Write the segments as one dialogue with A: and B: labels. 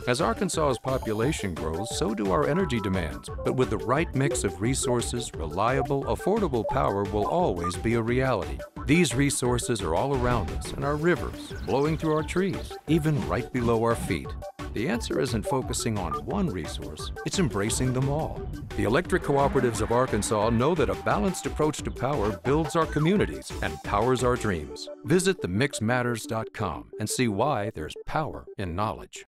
A: As Arkansas's population grows, so do our energy demands. But with the right mix of resources, reliable, affordable power will always be a reality. These resources are all around us in our rivers, blowing through our trees, even right below our feet. The answer isn't focusing on one resource, it's embracing them all. The electric cooperatives of Arkansas know that a balanced approach to power builds our communities and powers our dreams. Visit themixmatters.com and see why there's power in knowledge.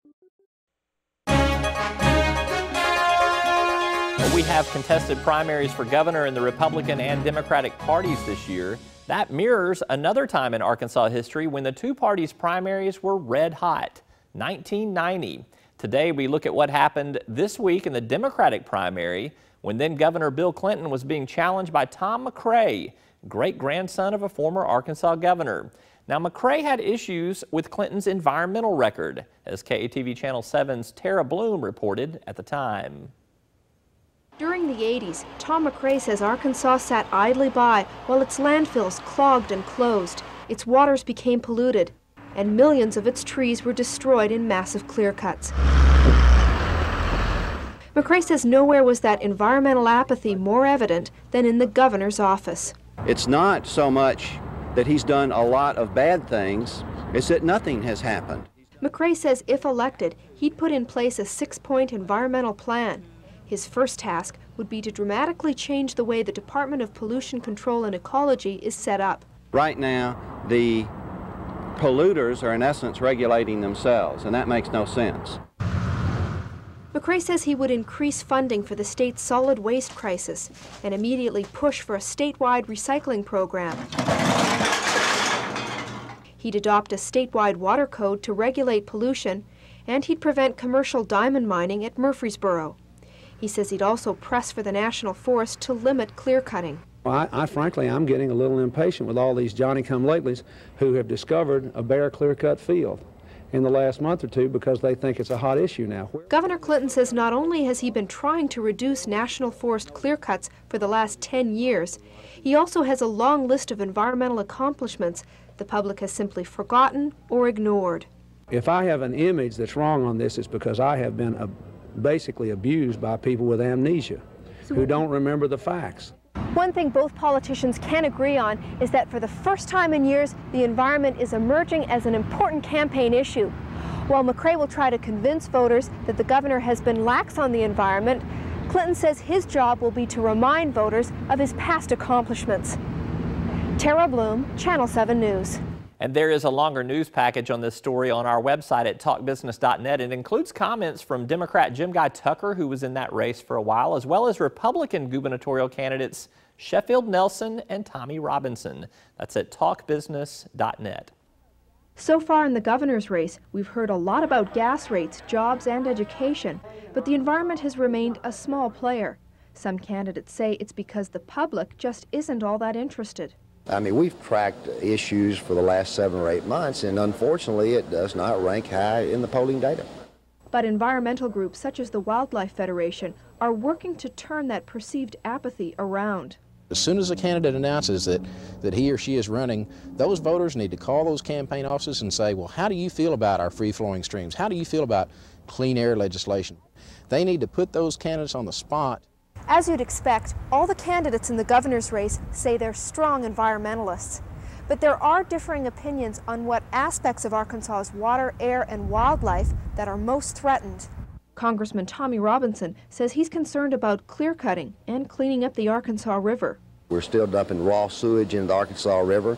B: Well, we have contested primaries for governor in the Republican and Democratic parties this year. That mirrors another time in Arkansas history when the two parties' primaries were red hot. 1990. Today we look at what happened this week in the Democratic primary when then Governor Bill Clinton was being challenged by Tom McCray, great-grandson of a former Arkansas governor. Now, McCray had issues with Clinton's environmental record, as KATV Channel 7's Tara Bloom reported at the time.
C: During the 80s, Tom McCray says Arkansas sat idly by while its landfills clogged and closed, its waters became polluted, and millions of its trees were destroyed in massive clear-cuts. McCray says nowhere was that environmental apathy more evident than in the governor's office.
D: It's not so much that he's done a lot of bad things, it's that nothing has happened.
C: McCray says if elected, he'd put in place a 6-point environmental plan. His first task would be to dramatically change the way the Department of Pollution Control and Ecology is set up.
D: Right now, the polluters are in essence regulating themselves, and that makes no sense.
C: McCray says he would increase funding for the state's solid waste crisis and immediately push for a statewide recycling program. He'd adopt a statewide water code to regulate pollution, and he'd prevent commercial diamond mining at Murfreesboro. He says he'd also press for the National Forest to limit clear-cutting.
E: Frankly, I'm getting a little impatient with all these Johnny-come-latelys who have discovered a bare clear-cut field in the last month or two because they think it's a hot issue now.
C: Governor Clinton says not only has he been trying to reduce national forest clear-cuts for the last 10 years, he also has a long list of environmental accomplishments the public has simply forgotten or ignored.
E: If I have an image that's wrong on this, it's because I have been basically abused by people with amnesia who don't remember the facts.
C: One thing both politicians can agree on is that for the first time in years, the environment is emerging as an important campaign issue. While McCray will try to convince voters that the governor has been lax on the environment, Clinton says his job will be to remind voters of his past accomplishments. Tara Bloom, Channel 7 News.
B: And there is a longer news package on this story on our website at talkbusiness.net. It includes comments from Democrat Jim Guy Tucker, who was in that race for a while, as well as Republican gubernatorial candidates Sheffield Nelson and Tommy Robinson. That's at talkbusiness.net.
C: So far in the governor's race, we've heard a lot about gas rates, jobs, and education, but the environment has remained a small player. Some candidates say it's because the public just isn't all that interested.
F: I mean, we've tracked issues for the last 7 or 8 months, and unfortunately, it does not rank high in the polling data.
C: But environmental groups such as the Wildlife Federation are working to turn that perceived apathy around.
G: As soon as a candidate announces that he or she is running, those voters need to call those campaign offices and say, well, how do you feel about our free-flowing streams? How do you feel about clean air legislation? They need to put those candidates on the spot.
C: As you'd expect, all the candidates in the governor's race say they're strong environmentalists. But there are differing opinions on what aspects of Arkansas's water, air, and wildlife that are most threatened. Congressman Tommy Robinson says he's concerned about clear-cutting and cleaning up the Arkansas River.
F: We're still dumping raw sewage into the Arkansas River,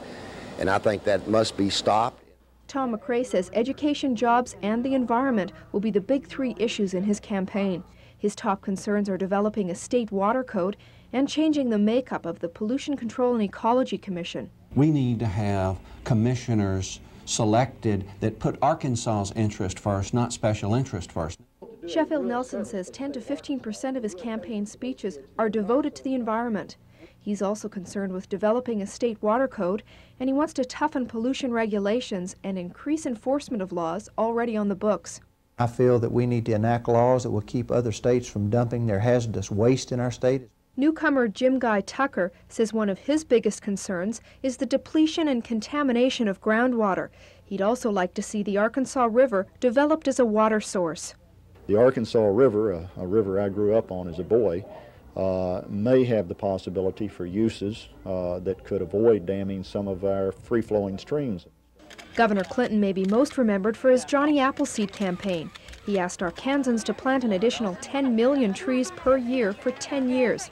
F: and I think that must be stopped.
C: Tom McCray says education, jobs, and the environment will be the big 3 issues in his campaign. His top concerns are developing a state water code and changing the makeup of the Pollution Control and Ecology Commission.
H: We need to have commissioners selected that put Arkansas's interest first, not special interest first.
C: Sheffield Nelson says 10 to 15% of his campaign speeches are devoted to the environment. He's also concerned with developing a state water code, and he wants to toughen pollution regulations and increase enforcement of laws already on the books.
I: I feel that we need to enact laws that will keep other states from dumping their hazardous waste in our state.
C: Newcomer Jim Guy Tucker says one of his biggest concerns is the depletion and contamination of groundwater. He'd also like to see the Arkansas River developed as a water source.
J: The Arkansas River, a river I grew up on as a boy, may have the possibility for uses that could avoid damming some of our free-flowing streams.
C: Governor Clinton may be most remembered for his Johnny Appleseed campaign. He asked Arkansans to plant an additional 10 million trees per year for 10 years.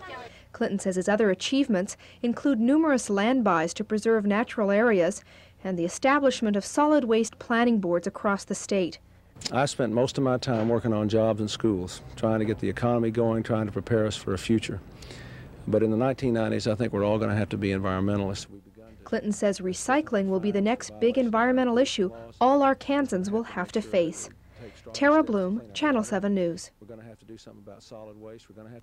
C: Clinton says his other achievements include numerous land buys to preserve natural areas and the establishment of solid waste planning boards across the state.
E: I spent most of my time working on jobs and schools, trying to get the economy going, trying to prepare us for a future. But in the 1990s, I think we're all going to have to be environmentalists.
C: Clinton says recycling will be the next big environmental issue all Arkansans will have to face. Tara Bloom, Channel 7 News.
E: We're going to have to do something about solid waste. We're going to have